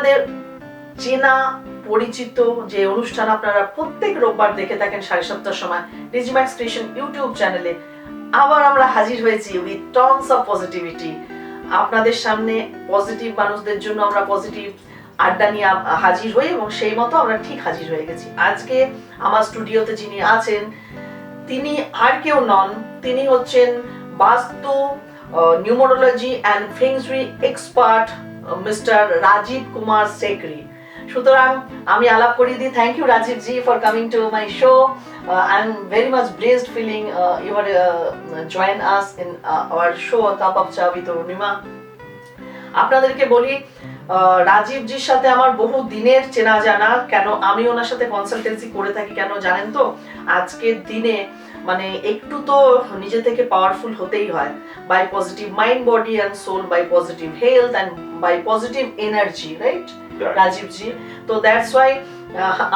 আপনাদের চেনা পরিচিত যে অনুষ্ঠান আপনারা প্রত্যেক রোববার দেখে থাকেন 7:30টার সময় ডিজিম্যাক্স ক্রিয়েশন ইউটিউব চ্যানেলে, আবার আমরা হাজির হয়েছি উইথ টনস অফ পজিটিভিটি। আপনাদের সামনে পজিটিভ মানুষদের জন্য আমরা পজিটিভ আড্ডা নিয়ে হাজির হই এবং সেই মতো আমরা ঠিক হাজির হয়ে গেছি। আজকে আমার স্টুডিওতে যিনি আছেন তিনি আর কেউ নন, তিনি হচ্ছেন Vastu, numerology and feng shui expert mister Rajeev Kumar Sekri. সুতরাং আমি আলাপ করিয়ে দিই। Thank you Rajeev ji for coming to my show. I am very much blessed feeling you are join us in our show cup of cha with Arunima. আপনাদেরকে বলি, রাজীব জির সাথে আমার বহু দিনের চেনা জানা। কেন আমি ওনার সাথে কনসালটেন্সি করে থাকি কেন জানেন তো? আজকের দিনে মানে একটু তো নিজে থেকে পাওয়ারফুল হতেই হয়, by positive mind, body and soul, by positive health and by positive energy, right Rajib ji? তো দ্যাটস ওয়াই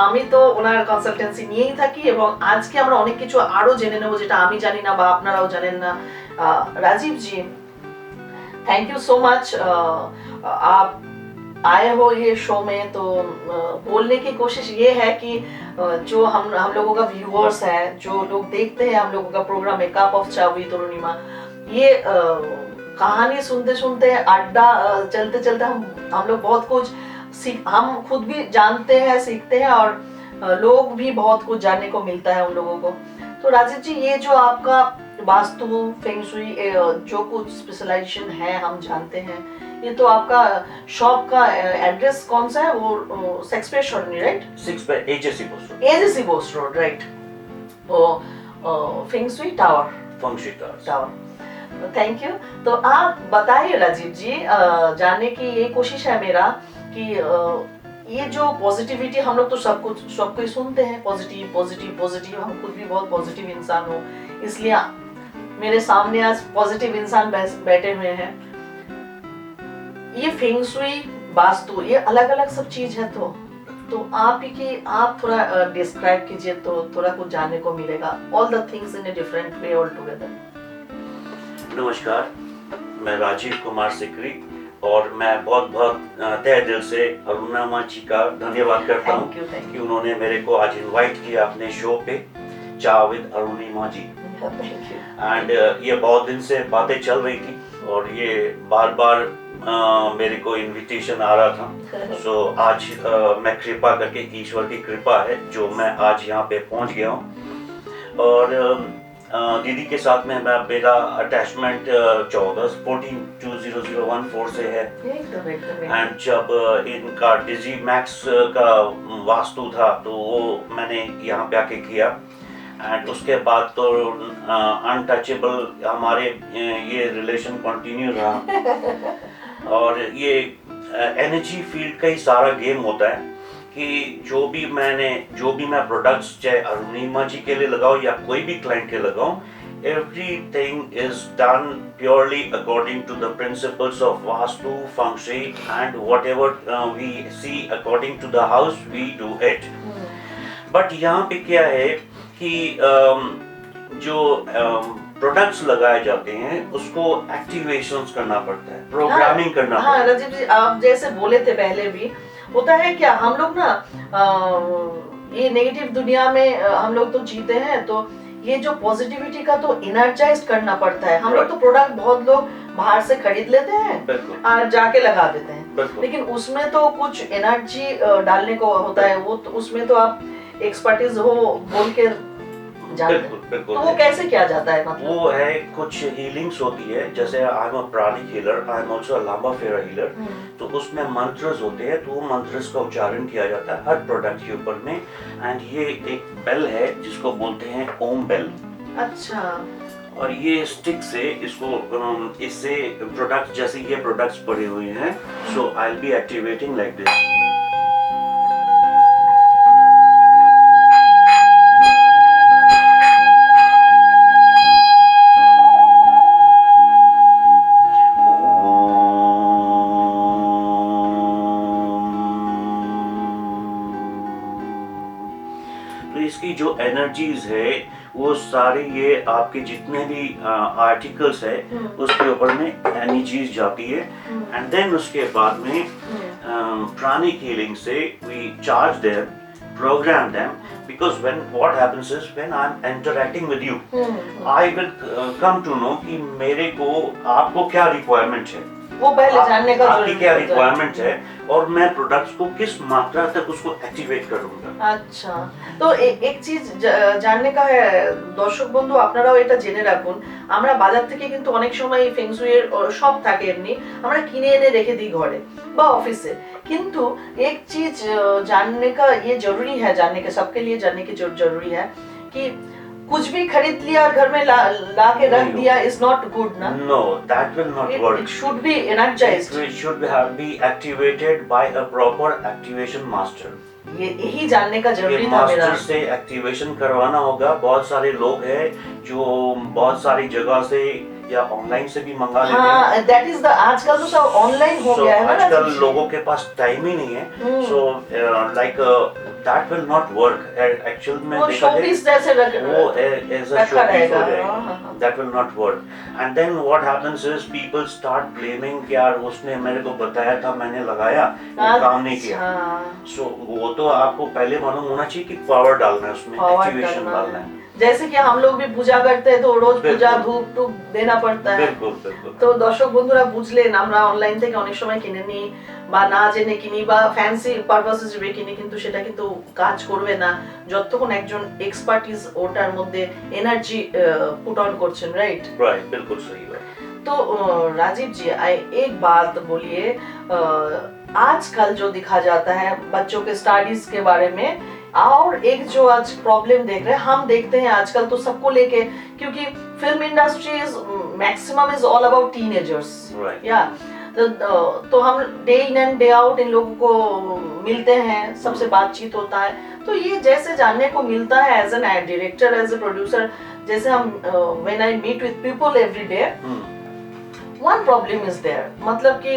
আমি তো ওনার কনসালটেন্সি নিয়েই থাকি এবং আজকে আমরা অনেক কিছু আরো জেনে নেব যেটা আমি জানি না বা আপনারাও জানেন না। राजीव जी, थैंक यू सो मच। आप आए हो ये शो में, तो बोलने की कोशिश ये है कि जो हम लोगों का व्यूअर्स है, जो लोग देखते हैं हम लोगों का प्रोग्राम है कप ऑफ चा विद अरुणिमा, ये कहानी सुनते सुनते अड्डा चलते चलते हम लोग बहुत कुछ हम खुद भी जानते हैं, सीखते हैं और लोग भी बहुत कुछ जानने को मिलता है उन लोगों को। तो राजीव जी, ये जो आपका वास्तु फेंगशुई जो कुछ स्पेशलाइजेशन है हम जानते हैं, ये तो आपका शॉप का एड्रेस कौन सा है? वो 6 पे शॉर्टनी, राइट? 6 पे AJC post road. AJC post road, right. वो feng shui tower. Feng shui tower. Thank you. तो आप बताइए राजीव जी, जानने की ये कोशिश है मेरा कि ये जो पॉजिटिविटी हम लोग तो सबको ही सुनते हैं, पॉजिटिव पॉजिटिव पॉजिटिव, हम खुद भी बहुत पॉजिटिव इंसान हो, इसलिए मेरे सामने आज पॉजिटिव इंसान बैठे हुए हैं। ये फेंगशुई, वास्तु, ये अलग अलग सब चीज है, तो आप थोड़ा डिस्क्राइब कीजिए तो थोड़ा कुछ जानने को मिलेगा। All the things in a different way all together. नमस्कार, मैं राजीव कुमार सिकरी और मैं बहुत बहुत तहे दिल से अरुणिमा जी का धन्यवाद करता हूँ कि उन्होंने मेरे को आज इनवाइट किया अपने शो पे चा विद अरुणिमा जी। एंड ये बहुत दिन से बातें चल रही थी और ये बार बार मेरे को इनविटेशन आ रहा था। सो आज मैं कृपा करके, ईश्वर की कृपा है जो मैं आज यहाँ पे पहुँच गया हूँ। और दीदी के साथ में मेरा अटैचमेंट 14-2014 से है। एंड जब इनका डिजीमैक्स का वास्तु था तो वो मैंने यहाँ पे आके किया। एंड उसके बाद तो अनटचेबल हमारे ये रिलेशन कंटिन्यू रहा। और ये एनर्जी फील्ड का ही सारा गेम होता है कि जो भी मैं प्रोडक्ट्स चाहे अरुणिमा जी के लिए लगाऊं या कोई भी क्लाइंट के लगाऊं, everything is done purely according to the principles of Vastu, Feng Shui, and whatever we see according to the house we do it. But यहाँ पे क्या है कि जो प्रोडक्ट्स लगाए जाते हैं उसको एक्टिवेशंस करना पड़ता है, प्रोग्रामिंग करना पड़ता है। हाँ राजीव जी, आप जैसे बोले थे पहले भी, होता है क्या, हम लोग ना ये नेगेटिव दुनिया में हम लोग तो जीते हैं, तो ये जो पॉजिटिविटी का तो एनर्जाइज करना पड़ता है। हम लोग तो प्रोडक्ट बहुत लोग बाहर से खरीद लेते हैं और जाके लगा देते हैं, लेकिन उसमें तो कुछ एनर्जी डालने को होता है। वो तो उसमें तो आप एक्सपर्टीज हो बोल के जानते हैं, तो वो कैसे किया जाता है? मतलब वो है कुछ हीलिंग्स होती है, जैसे I am a pranic healer, I am also a Lama Fera healer. तो उसमें मंत्रस होते हैं, तो वो मंत्रस का उच्चारण किया जाता है हर प्रोडक्ट के ऊपर में। एंड ये एक बेल है जिसको बोलते हैं ओम बेल। अच्छा। और ये स्टिक से इससे प्रोडक्ट, जैसे ये प्रोडक्ट्स पड़े हुए हैं, so I will be activating like this. इसकी जो एनर्जीज है वो सारे ये आपके जितने भी आर्टिकल्स है उसके ऊपर में एनर्जीज जाती है। एंड देन उसके बाद में pranic healing से we charge them, program them, because what happens is when I'm interacting with you, I will come to know कि मेरे को आपको क्या requirement है, वो पहले जानने का आपकी क्या जरूरी होता है। रिक्वायरमेंट है और मैं प्रोडक्ट्स को किस मात्रा तक उसको एक्टिवेट करूंगा। আচ্ছা, তো এক চিজ জাননে কা দর্শক বন্ধু আপনারাও এটা জেনে রাখুন, আমরা বাজার থেকে কিন্তু অনেক সময় ফেংশুইয়ের সব থাকে এমনি, আমরা কিনে এনে রেখে দিই ঘরে বা অফিসে, কিন্তু एक चीज जानने का ये जरूरी है, जानने के सबके लिए जानने की जरूरी है कि कुछ भी खरीद लिया घर में ला के रख दिया is not good ना। No, that will not work. It should be energized. It should be activated by a proper activation master. ये यही जानने का जरूरी ये था मेरा। मास्टर से एक्टिवेशन करवाना होगा। बहुत सारे लोग हैं जो बहुत सारी जगह से या ऑनलाइन से भी मंगा लेते हैं। हाँ, that is the आजकल तो सब ऑनलाइन हो गया है ना। आजकल लोगों के पास टाइम ही नहीं है। So like that will not work. Actual में वो देखा शोपीस जाए जैसे वो as a रखा showpiece रहेगा। हो जाएगा। That will not work. And then what happens is people start blaming कि यार उसने मेरे को बताया था, मैंने लगाया, वो काम नहीं किया। So वो तो आपको पहले मालूम होना चाहिए कि पावर डालना है उसमें, एक्टिवेशन डालना है। जैसे कि हम लोग भी पूजा करते हैं तो रोज बिल्कुल। पूजा धूप टूप देना पड़ता है। बिल्कुल बिल्कुल। তো দর্শক বন্ধুরা বুঝলেন, আমরা অনলাইন থেকে অনেক সময় কিনে নিই বা না জেনে কিনি বা ফ্যান্সি পারপাস হিসেবে কিনি, কিন্তু সেটা কিন্তু কাজ করবে না যতক্ষণ একজন এক্সপার্টিস ওটার মধ্যে এনার্জি পুট অন করছেন, রাইট? राइट, बिल्कुल सही बात। तो राजीव जी, एक बात बोलिए, आजकल जो दिखा जाता है बच्चों के स्टडीज के बारे में, और एक जो आज प्रॉब्लम देख रहे हैं, हम देखते हैं आजकल तो सबको लेके, क्योंकि film industry is maximum is all about teenagers, या तो हम day in and day out in लोगों को मिलते हैं, सबसे बातचीत होता है, तो ये जैसे जानने को मिलता है as an director, as a producer, जैसे हम when I meet with people every day, one problem is there, मतलब कि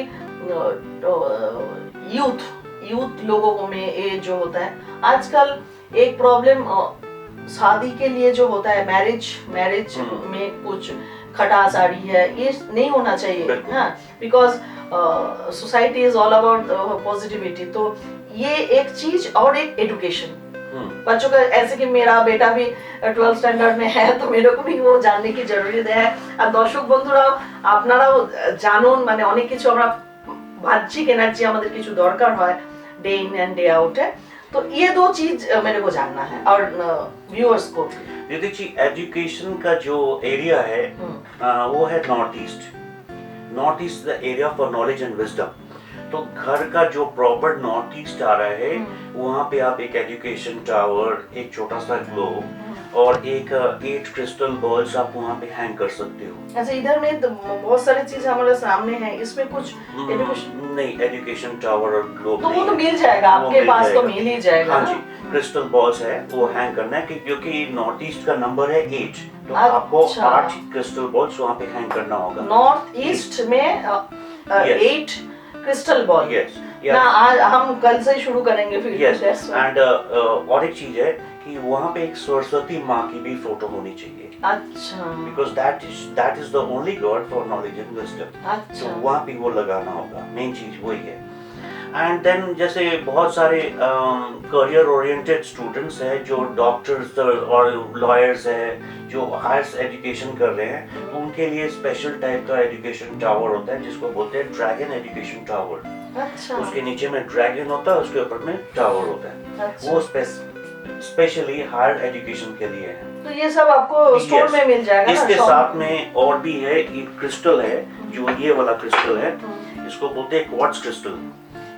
यूथ लोगों में ये जो होता है आजकल एक प्रॉब्लम, शादी के लिए जो होता है मैरिज में कुछ खटास आ रही है, ये नहीं होना चाहिए, हाँ, because society is all about positivity. तो ये एक चीज, और एक एजुकेशन बच्चों का, ऐसे कि मेरा बेटा भी 12th स्टैंडार्ड में है, तो मेरे को भी वो जानने की जरूरत है। আর দর্শক বন্ধুরাও আপনারাও জানুন, মানে অনেক কিছু আমরা বাহ্যিক এনার্জি আমাদের কিছু দরকার হয় day in and day out है, तो ये दो चीज मेरे को जानना है और व्यूअर्स को। दीदी जी, एजुकेशन का जो एरिया है वो है north east. North east the area for knowledge and wisdom. तो घर का जो प्रॉपर नॉर्थ ईस्ट आ रहा है, वहाँ पे आप एक एजुकेशन टावर, एक छोटा सा ग्लोब और एक 8 क्रिस्टल बॉल्स आप वहाँ पे हैंग कर सकते हो। अच्छा, इधर में तो बहुत सारी चीज हमारे सामने है, इसमें कुछ नहीं, एजुकेशन टावर और ग्लोब तो वो तो मिल जाएगा आपके पास, तो मिल ही जाएगा। हाँ जी, क्रिस्टल बॉल्स है वो हैंग करना है, क्योंकि नॉर्थ ईस्ट का नंबर है 8, तो आपको 8 क्रिस्टल बॉल्स वहाँ पे हैंग करना होगा। नॉर्थ ईस्ट में 8 क्रिस्टल बॉल। यस, ना आज हम कल से शुरू करेंगे फिर। यस, एंड और एक चीज है कि वहाँ पे एक सरस्वती माँ की भी फोटो होनी चाहिए। अच्छा, because that is the only God for knowledge and wisdom. अच्छा, तो वहाँ पे वो लगाना होगा, मेन चीज वही है। एंड देन जैसे बहुत सारे करियर ओरिएंटेड स्टूडेंट्स हैं जो डॉक्टर्स और लॉयर्स हैं जो हायर एजुकेशन कर रहे हैं, तो उनके लिए स्पेशल टाइप का एजुकेशन टावर होता है जिसको बोलते हैं ड्रैगन एजुकेशन टावर। अच्छा, उसके नीचे में ड्रैगन होता है, उसके ऊपर में टावर होता है। अच्छा। वो स्पेशली हायर एजुकेशन के लिए है। तो ये सब आपको स्टोर में मिल जाएगा ना? इसके साथ में और भी है, एक क्रिस्टल है जो ये वाला क्रिस्टल है, इसको बोलते हैं क्वार्ट्ज क्रिस्टल।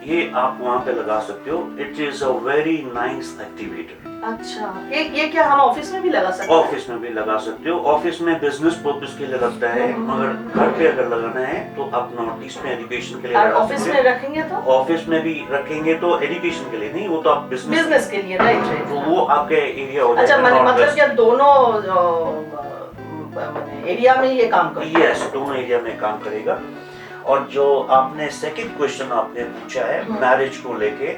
ये आप वहाँ पे लगा सकते हो। It is a very nice activator. अच्छा, ये क्या हम ऑफिस में भी लगा सकते हैं? ऑफिस में भी लगा सकते हो। ऑफिस में बिजनेस पर्पस के लिए लगता है, मगर घर पे अगर लगाना है तो आप नॉर्थ ईस्ट में एजुकेशन के लिए और ऑफिस में रखेंगे तो? ऑफिस में भी रखेंगे तो एजुकेशन के लिए नहीं, वो तो आप बिजनेस के लिए, राइट राइट। तो वो आपके एरिया हो अच्छा, जाएगा। मतलब क्या दोनों एरिया में ये काम करेगा? यस, दोनों एरिया में काम करेगा। और जो आपने सेकंड क्वेश्चन आपने पूछा है मैरिज को लेके,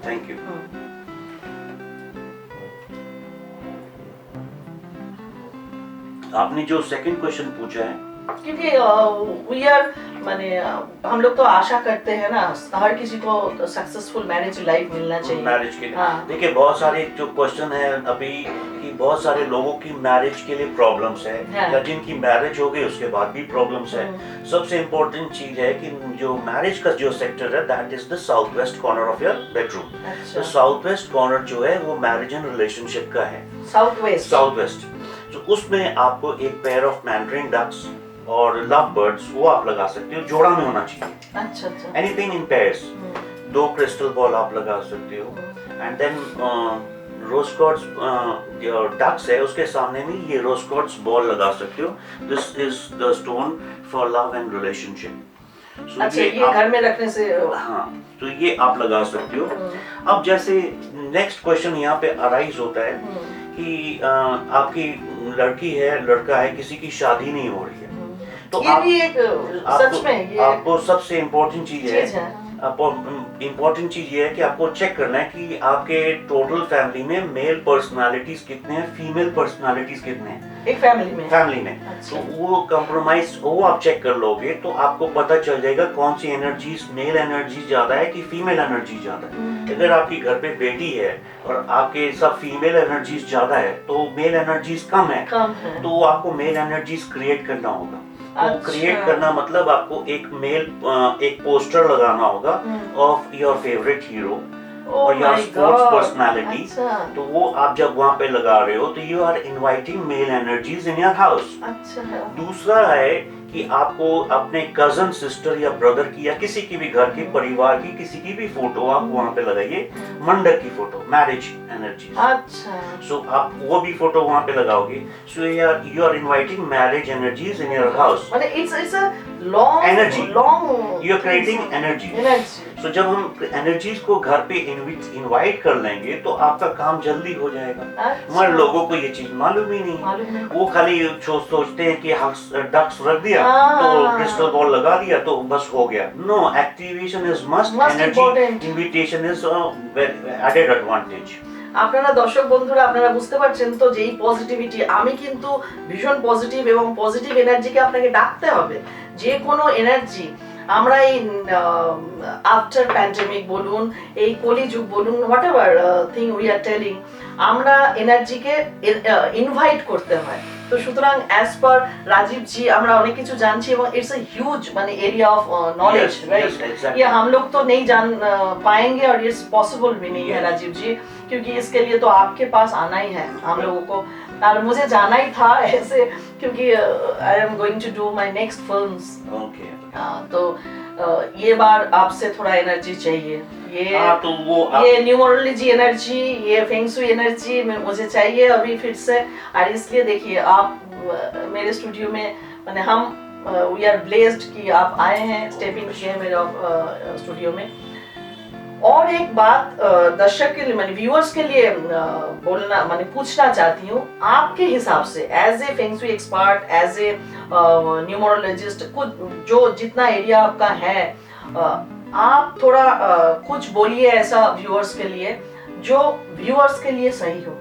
थैंक यू। आपने जो सेकंड क्वेश्चन पूछा है, क्योंकि वी आर माने हम लोग तो आशा करते हैं ना, हर किसी को सक्सेसफुल मैरिज लाइफ मिलना चाहिए मैरिज के लिए। हाँ। देखिए बहुत सारे जो क्वेश्चन है अभी कि बहुत सारे लोगों की मैरिज के लिए प्रॉब्लम्स है हाँ। या जिनकी मैरिज हो गई उसके बाद भी प्रॉब्लम्स है। सबसे इम्पोर्टेंट चीज है कि जो मैरिज का जो सेक्टर है that is the south west corner of your bedroom. अच्छा। तो साउथ वेस्ट कॉर्नर जो है वो मैरिज एंड रिलेशनशिप का है। साउथ वेस्ट तो उसमें आपको एक पेयर ऑफ मैंड्रिन डक्स और लव बर्ड्स वो आप लगा सकते हो, जोड़ा में होना चाहिए। अच्छा अच्छा। Anything in pairs, 2 crystal ball आप लगा सकते हो। एंड देन रोज क्वार्ट्ज जो डक्स है उसके सामने में ये रोज क्वार्ट्ज बॉल लगा सकते हो। This is the stone for love and relationship. अच्छा, ये घर में रखने से हाँ, तो ये आप लगा सकते हो। अब जैसे नेक्स्ट क्वेश्चन यहाँ पे अराइज होता है कि आपकी लड़की है, लड़का है, किसी की शादी नहीं हो रही है, तो ये भी एक सच में ये आपको सबसे इम्पोर्टेंट चीज है, है। इम्पोर्टेंट चीज ये है कि आपको चेक करना है कि आपके टोटल फैमिली में मेल पर्सनालिटीज कितने हैं, फीमेल पर्सनालिटीज कितने हैं एक फैमिली में। तो वो कंप्रोमाइज वो आप चेक कर लोगे तो आपको पता चल जाएगा कौन सी एनर्जीज, मेल एनर्जी ज्यादा है कि फीमेल एनर्जी ज्यादा है। अगर आपकी घर पे बेटी है और आपके सब फीमेल एनर्जीज ज्यादा है तो मेल एनर्जीज कम है, तो आपको मेल एनर्जीज क्रिएट करना होगा। तो क्रिएट करना मतलब आपको एक पोस्टर लगाना होगा ऑफ योर फेवरेट हीरो और योर स्पोर्ट्स पर्सनालिटी। तो वो आप जब वहाँ पे लगा रहे हो तो you are inviting male energies in your house. दूसरा है कि आपको अपने कजन, सिस्टर या ब्रदर की या किसी की भी घर के परिवार की किसी की भी फोटो आप वहाँ पे लगाइए, मंडप की फोटो, मैरिज एनर्जी। अच्छा। सो आप वो भी फोटो वहाँ पे लगाओगे। So you are inviting marriage energies in your house. मतलब it's a long energy, long you are creating energy. So जब हम एनर्जीज को घर पे इनवाइट कर लेंगे तो आपका काम जल्दी हो जाएगा। मगर लोगों को ये चीज मालूम ही नहीं, वो खाली सोचते हैं कि डक्स रख दिया तो क्रिस्टल बॉल लगा दिया तो बस हो गया। No, activation is must, energy invitation is added advantage. আপনারা দর্শক বন্ধুরা আপনারা বুঝতে পারছেন তো যে এই পজিটিভিটি, আমি কিন্তু ভীষণ পজিটিভ এবং পজিটিভ এনার্জিকে আপনাকে ডাকতে হবে। যে কোনো এনার্জি আমরা এই আফটার প্যান্ডেমিক বলুন, এই কলিযুগ বলুন, what ever thing we are telling, আমরা এনার্জিকে ইনভাইট করতে হয়। তো সুতরাং অ্যাজ পার রাজীব জি আমরা অনেক কিছু জানছি এবং ইটস अ হিউজ মানে एरिया ऑफ नॉलेज, राइट? ये हम लोग तो नहीं जान पाएंगे और इट्स पॉसिबल भी नहीं है राजीव जी, क्योंकि इसके लिए तो आपके पास आना ही है हम लोगों को। और मुझे जाना ही था ऐसे, क्योंकि I am going to do my next films. Okay. तो ये बार आपसे थोड़ा एनर्जी चाहिए। तो वो ये न्यूमरोलॉजी एनर्जी, ये फेंगशुई एनर्जी मुझे चाहिए अभी फिर से। और इसलिए देखिए आप मेरे स्टूडियो में, माने हम वी आर ब्लेस्ड कि आप आए हैं, स्टेपिंग किए हैं मेरे स्टूडियो में। और एक बात दर्शक के लिए, माने व्यूअर्स के लिए बोलना, माने पूछना चाहती हूँ, आपके हिसाब से as a feng shui expert, as a numerologist, कुछ जो जितना एरिया आपका है, आप थोड़ा कुछ बोलिए ऐसा व्यूअर्स के लिए जो व्यूअर्स के लिए सही हो।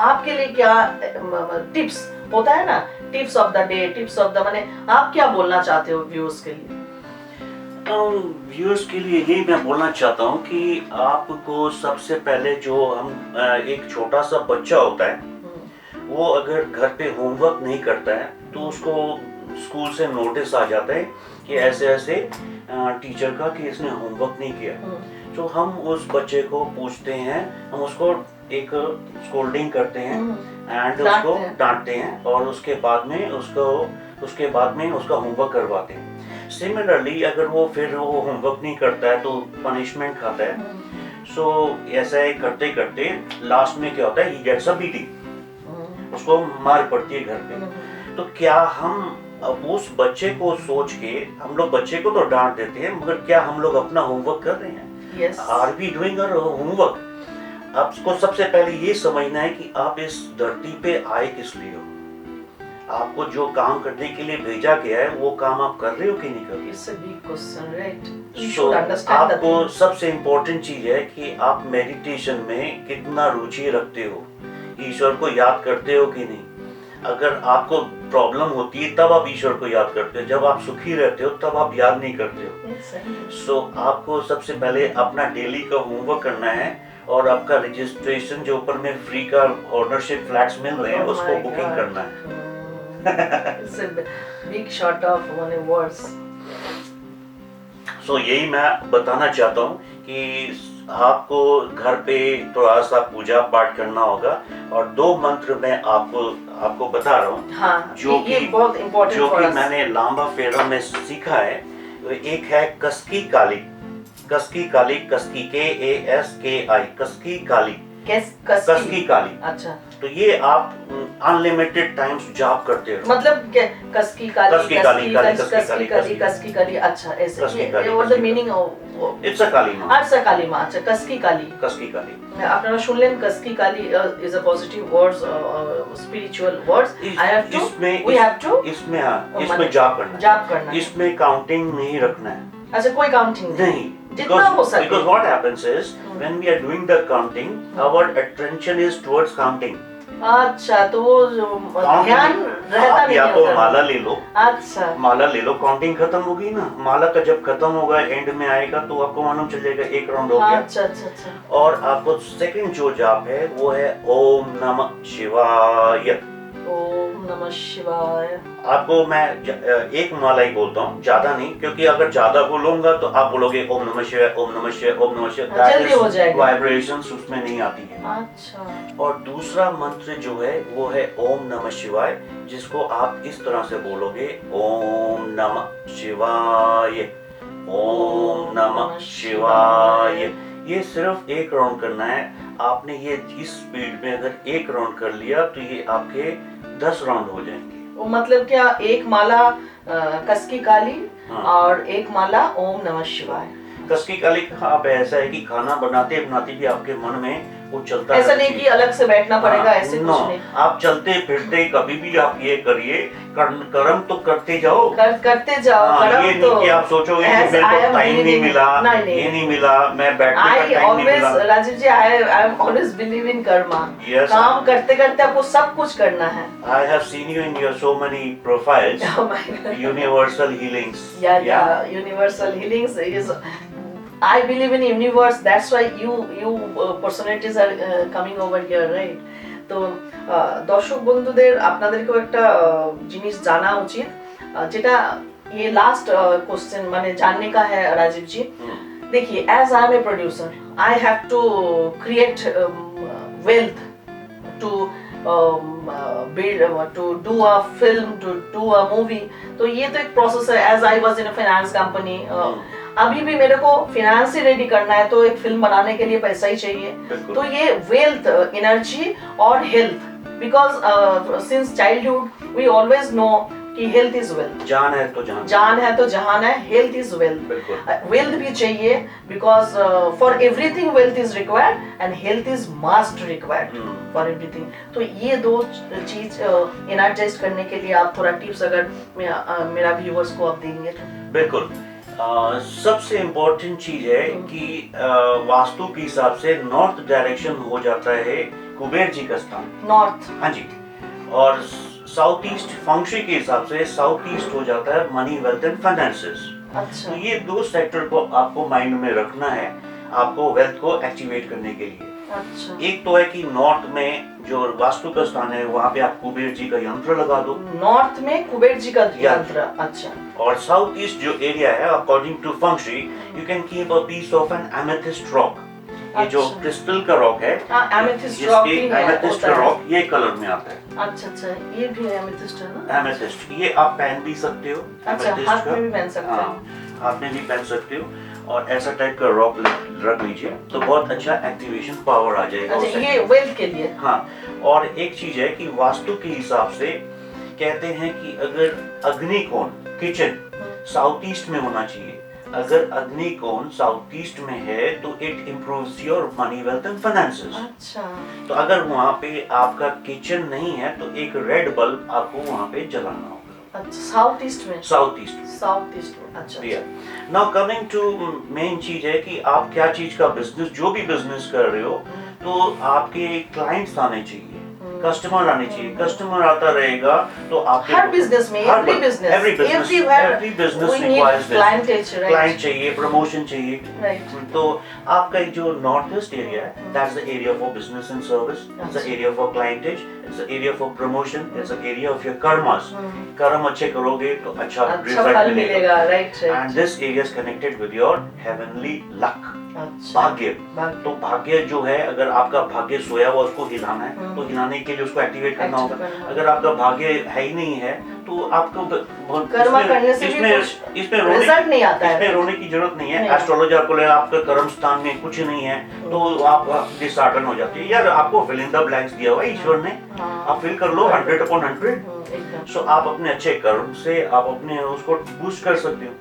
आपके लिए क्या टिप्स होता है ना, tips of the day, tips of the, माने आप क्या बोलना चाहते हो व्यूअर्स के लिए? व्यूअर्स के लिए यही मैं बोलना चाहता हूँ कि आपको सबसे पहले जो हम एक छोटा सा बच्चा होता है वो अगर घर पे होमवर्क नहीं करता है तो उसको स्कूल से नोटिस आ जाता है कि ऐसे ऐसे टीचर का कि इसने होमवर्क नहीं किया। तो हम उस बच्चे को पूछते हैं, हम उसको एक स्कोल्डिंग करते हैं एंड उसको डांटते हैं और उसके बाद में उसका होमवर्क करवाते हैं। सिमिलरली अगर वो फिर वो होमवर्क नहीं करता है तो पनिशमेंट खाता है। सो ऐसा ही करते करते लास्ट में क्या होता है, ही गेट्स अ बीटिंग, उसको मार पड़ती है घर पे। तो क्या हम अब उस बच्चे को सोच के, हम लोग बच्चे को तो डांट देते हैं मगर क्या हम लोग अपना होमवर्क कर रहे हैं? Are we doing our homework? आपको सबसे पहले ये समझना है कि आप इस धरती पे आए किस लिए हो। आपको जो काम करने के लिए भेजा गया है वो काम आप कर रहे हो कि नहीं कर रहे? It's a big question, right? You So, should understand that. आपको सबसे इम्पोर्टेंट चीज है कि आप मेडिटेशन में कितना रुचि रखते हो, ईश्वर को याद करते हो कि नहीं। अगर आपको प्रॉब्लम होती है तब आप ईश्वर को याद करते हो, जब आप सुखी रहते हो तब आप याद नहीं करते हो। सो आपको सबसे पहले अपना डेली का होमवर्क करना है और आपका रजिस्ट्रेशन जो ऊपर में फ्री का ओनरशिप फ्लैट्स मिल रहे हैं उसको बुकिंग करना है। It's a big shot of one words. सो यही मैं बताना चाहता हूँ कि आपको घर पे थोड़ा सा पूजा पाठ करना होगा और 2 मंत्र मैं आपको बता रहा हूँ। हाँ, जो ये कि बहुत important जो for कि us. मैंने लांबा फेरा में सीखा है। तो एक है कसकी काली, कसकी काली, कसकी KASKI, कसकी काली, कसकी काली। अच्छा, तो ये आप अनलिमिटेड टाइम्स जाप करते हो। मतलब क्या कसकी काली, कसकी काली, कसकी काली, कसकी काली। अच्छा, ऐसे ये what the meaning of it's a Kali Maa. अच्छा, काली माँ। अच्छा, कसकी काली, कसकी काली। আপনারা শুনলেন कसकी काली is a positive words, spiritual words. I have to, we have to, इसमें इसमें जाप करना है। जाप करना है। इसमें काउंटिंग नहीं रखना है। अच्छा, कोई काउंटिंग नहीं, जितना हो सके। because what happens is when we are doing the counting, our attention is towards counting. अच्छा, तो वो ध्यान रहता आप नहीं या तो होता। माला ले लो, अच्छा, माला ले लो, काउंटिंग खत्म होगी ना, माला का जब खत्म होगा एंड में आएगा तो आपको मालूम चल जाएगा 1 राउंड हो गया। अच्छा, अच्छा, अच्छा। और आपको सेकंड जो जाप है वो है ओम नमः शिवाय। ओम नमः शिवाय। आपको मैं एक माला ही बोलता हूँ, ज्यादा नहीं, क्योंकि अगर ज्यादा बोलूंगा तो आप बोलोगे ओम नमः शिवाय, ओम नमः शिवाय, ओम नमः शिवाय, जल्दी हो जाएगा। वाइब्रेशंस उसमें नहीं आती है। अच्छा, और दूसरा मंत्र जो है वो है ओम नमः शिवाय, जिसको आप इस तरह से बोलोगे ओम नमः शिवाय, ओम नमः शिवाय। ये सिर्फ 1 राउंड करना है। आपने ये इस स्पीड में अगर 1 राउंड कर लिया तो ये आपके 10 राउंड हो जाएंगे। वो मतलब क्या, एक माला कसकी काली हाँ। और एक माला ओम नमः शिवाय। कसकी काली का आप ऐसा है कि खाना बनाते बनाते भी आपके मन में वो चलता ऐसा नहीं कि अलग से बैठना पड़ेगा, ऐसे कुछ नहीं। आप चलते फिरते कभी भी आप ये करिए, कर्म तो करते जाओ, करते जाओ। ये नहीं कि आप सोचोगे कि मेरे को टाइम नहीं मिला, ये नहीं मिला, मैं बैठने का टाइम नहीं मिला। Rajeev ji, I am always believe in karma. काम करते करते आपको सब कुछ करना है। I have seen you in your so many profiles. Oh my God. Universal healings. Yeah. Universal healings is. I believe in universe. That's why you personalities are coming over here, right? তো দর্শক বন্ধুদের আপনাদেরকেও একটা জিনিস জানা উচিত, যেটা ये लास्ट क्वेश्चन माने जानने का है राजीव जी। देखिए, as I am a producer, I have to create wealth to build, to do a film, to do a movie. तो ये तो एक प्रोसेस है। As I was in a finance company, अभी भी मेरे को फाइनेंस ही रेडी करना है, तो एक फिल्म बनाने के लिए पैसा ही चाहिए। तो ये वेल्थ, एनर्जी और health, because since childhood we always know कि हेल्थ इज वेल्थ। जान है तो जहान, जान है तो जहान है। हेल्थ इज वेल्थ, वेल्थ भी चाहिए, because for everything wealth is required and health is must required for everything. तो ये 2 चीज एनर्जाइज करने के लिए आप थोड़ा टिप्स अगर मेरा व्यूअर्स को आप देंगे तो। बिल्कुल। सबसे इम्पोर्टेंट चीज है कि वास्तु के हिसाब से नॉर्थ डायरेक्शन हो जाता है कुबेर जी का स्थान, नॉर्थ। हाँ जी। और साउथ ईस्ट फंक्शन के हिसाब से साउथ ईस्ट हो जाता है मनी, वेल्थ एंड फाइनेंसेस। अच्छा। तो ये 2 सेक्टर को आपको माइंड में रखना है, आपको वेल्थ को एक्टिवेट करने के लिए। अच्छा। एक तो है कि नॉर्थ में जो वास्तु का स्थान है वहाँ पे आप कुबेर जी का यंत्र लगा दो। नॉर्थ में कुबेर जी का यंत्र। अच्छा। और साउथ ईस्ट जो एरिया है, according to function, you can keep a piece of an amethyst rock. ये जो क्रिस्टल का रॉक है, एमेथिस्ट रॉक, एमेथिस्ट का रॉक ये कलर में आता है। अच्छा अच्छा, ये भी एमेथिस्ट है ना? एमेथिस्ट, ये आप पहन भी सकते हो। अच्छा, हाथ में भी पहन सकते हो। हाथ में भी पहन सकते हो। और ऐसा टाइप का रॉक रख लीजिए तो बहुत अच्छा एक्टिवेशन पावर आ जाएगा। अच्छा, ये वेल्थ के लिए। हाँ। और एक चीज है कि वास्तु के हिसाब से कहते हैं कि अगर अग्निकोण किचन साउथ ईस्ट में होना चाहिए, अगर अग्निकोण साउथ ईस्ट में है तो it improves your money, wealth and finances. अच्छा। तो अगर वहाँ पे आपका किचन नहीं है तो एक रेड बल्ब आपको वहाँ पे जलाना होगा। अच्छा, साउथ ईस्ट में। साउथ ईस्ट में। साउथ ईस्ट में। अच्छा। नाउ कमिंग टू मेन चीज है कि आप क्या चीज का बिजनेस, जो भी बिजनेस कर रहे हो तो आपके क्लाइंट्स आने चाहिए, कस्टमर आने चाहिए, कस्टमर आता रहेगा तो आपके हर बिजनेस में, every business, every business we need requires this. clientage, right? Client चाहिए, प्रमोशन चाहिए, Right. तो आपका जो नॉर्थ वेस्ट एरिया है, that's the area for business and service, it's the area for clientage, it's the area for promotion, it's the area of your karmas. कर्म अच्छे करोगे तो अच्छा अच्छा result फल मिलेगा, मिलेगा, right, right. and this area is connected with your heavenly luck. अच्छा, भाग्य, भाग्य। तो भाग्य जो है, अगर आपका भाग्य सोया हुआ उसको हिलाना है तो हिलाने के लिए उसको एक्टिवेट करना होगा। अगर आपका भाग्य है ही नहीं है तो आपको कर्म करने से भी इसमें रिजल्ट नहीं आता है, इसमें रोने की जरूरत नहीं है। नहीं। एस्ट्रोलॉजी आपको लगा आपका कर्म स्थान में कुछ नहीं है तो आप डिसहार्टन हो जाती है, यार आपको फिल इन द ब्लैंक्स दिया हुआ है ईश्वर ने, आप फिल कर लो 100/100। सो आप अपने अच्छे कर्म से आप अपने उसको बूस्ट कर सकते हो।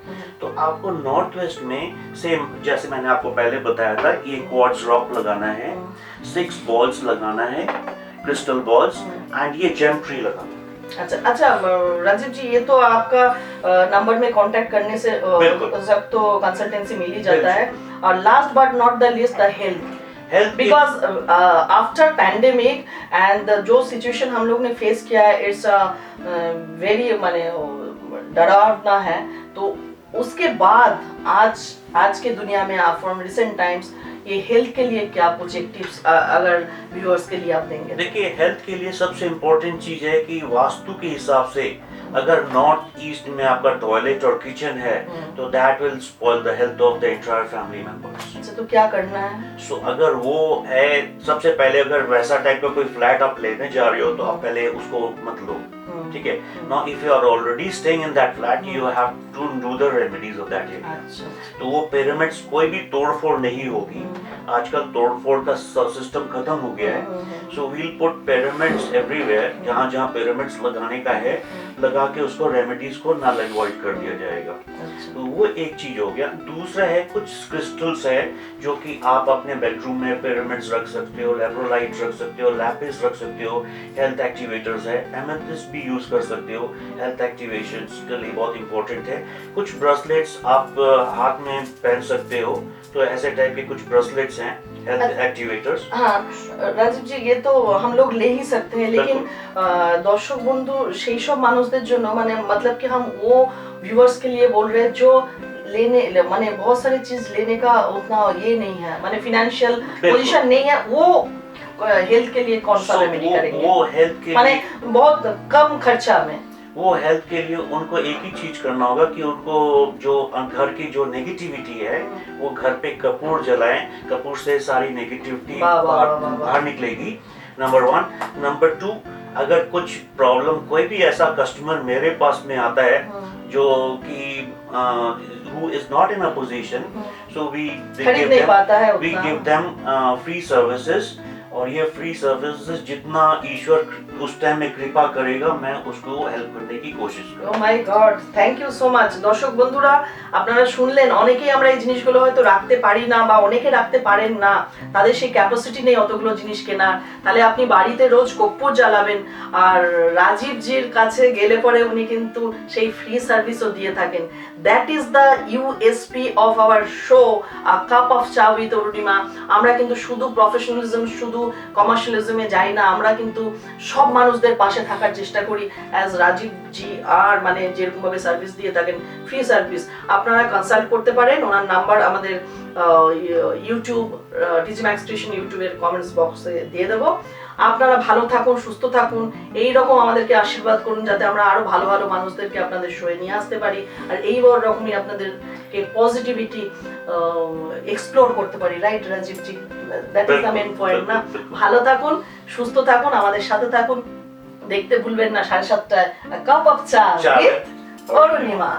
तो आपको नॉर्थ वेस्ट में सेम जैसे मैंने आपको पहले बताया था, ये क्वार्ट्ज रॉक लगाना है, 6 बॉल्स लगाना है, क्रिस्टल बॉल्स, एंड ये जेम ट्री लगाना है। अच्छा राजीव जी, ये तो आपका नंबर में कांटेक्ट करने से सब तो कंसल्टेंसी मिल ही जाता है। और last but not the least, the health, because after pandemic and जो सिचुएशन हम लोग ने फेस किया है, इट्स वेरी माने डरावना है। तो उसके बाद आज के दुनिया में आप फ्रॉम रिसेंट टाइम्स ये हेल्थ के लिए क्या कुछ एक टिप्स अगर व्यूअर्स के लिए आप देंगे? देखिए, हेल्थ के लिए सबसे इम्पोर्टेंट चीज है कि वास्तु के हिसाब से अगर नॉर्थ ईस्ट में आपका टॉयलेट और किचन है तो that will spoil the health of the entire family members. अच्छा, तो क्या करना है? सो अगर वो है, सबसे पहले अगर वैसा टाइप का कोई फ्लैट आप लेने जा रहे हो तो आप पहले उसको मत लो, ठीक है। Now if you are already staying in that flat, you have to do the remedies of that area. तो वो पिरामिड्स कोई भी तोड़फोड़ नहीं होगी, आजकल तोड़फोड़ का सिस्टम खत्म हो गया है। So we'll put pyramids everywhere, जहाँ जहाँ पिरामिड्स लगाने का है लगा के उसको रेमेडीज को नल अवॉइड कर दिया जाएगा। तो वो एक चीज हो गया। दूसरा है कुछ क्रिस्टल्स है जो कि आप अपने बेडरूम में पिरामिड्स रख सकते हो, लेब्रोलाइट्स रख सकते हो, लैपिस रख सकते हो, हेल्थ एक्टिवेटर्स है, एमेथिस्ट भी यूज कर सकते हो, हेल्थ एक्टिवेशंस के लिए बहुत इंपॉर्टेंट है। कुछ ब्रेसलेट्स आप हाथ में पहन सकते हो, तो ऐसे टाइप के कुछ ब्रेसलेट्स हैं हेल्थ एक्टिवेटर्स। हाँ রাজীব জি, ये तो हम लोग ले ही सकते हैं, लेकिन दर्शक बंधु সেই সব মানুষদের জন্য মানে मतलब कि हम वो व्यूअर्स के लिए बोल रहे हैं जो लेने माने बहुत सारी चीज लेने का उतना ये नहीं है, माने फाइनेंशियल पोजीशन नहीं है, वो हेल्थ के लिए कौन सा रेमेडी करेंगे? वो हेल्थ के माने बहुत कम खर्चा में वो हेल्थ के लिए उनको एक ही चीज करना होगा कि उनको जो घर की जो नेगेटिविटी है वो घर पे कपूर जलाएं, कपूर से सारी नेगेटिविटी बाहर निकलेगी, नंबर 1। नंबर 2, अगर कुछ प्रॉब्लम कोई भी ऐसा कस्टमर मेरे पास में आता है जो कि who is not in a position, so we give them free services, और ये फ्री सर्विसेज जितना ईश्वर उस टाइम में कृपा करेगा मैं उसको हेल्प करने की कोशिश करूँ। Oh my God, thank you so much। দর্শক বন্ধুরা, আপনারা শুনলেন, অনেকেই আমরা এই জিনিসগুলো হয়তো রাখতে পারি না বা অনেকে রাখতে পারেন না, তাদের সেই ক্যাপাসিটি নেই অতগুলো জিনিস কেনার। তাহলে আপনি বাড়িতে রোজ কর্পূর জ্বালাবেন, আর রাজীব জির কাছে গেলে পরে উনি কিন্তু সেই ফ্রি সার্ভিসও দিয়ে থাকেন। That is the USP of our show cup of cha with Arunima. আমরা কিন্তু শুধু প্রফেশনালিজম, শুধু কমার্শিয়ালিজমে যাই না, আমরা কিন্তু সব মানুষদের পাশে থাকার চেষ্টা করি অ্যাজ রাজীব জি। আর মানে যেরকম ভাবে সার্ভিস দিয়ে থাকেন, ফ্রি সার্ভিস, আপনারা কনসাল্ট করতে পারেন। ওনার নাম্বার আমাদের ইউটিউব ডিজিম্যাক্স ক্রিয়েশন ইউটিউবের কমেন্টস বক্সে দিয়ে দেবো। আপনারা ভালো থাকুন, সুস্থ থাকুন, এই রকম আমাদেরকে আশীর্বাদ করুন যাতে আমরা আরো ভালো ভালো মানুষদেরকে আপনাদের শোয়ে নিয়ে আসতে পারি, আর এই রকমই আপনাদেরকে পজিটিভিটি এক্সপ্লোর করতে পারি, right Rajib ji? That is the main point না? ভালো থাকুন, সুস্থ থাকুন, আমাদের সাথে থাকুন। দেখতে ভুলবেন না 7:30টায় cup of cha with Arunima.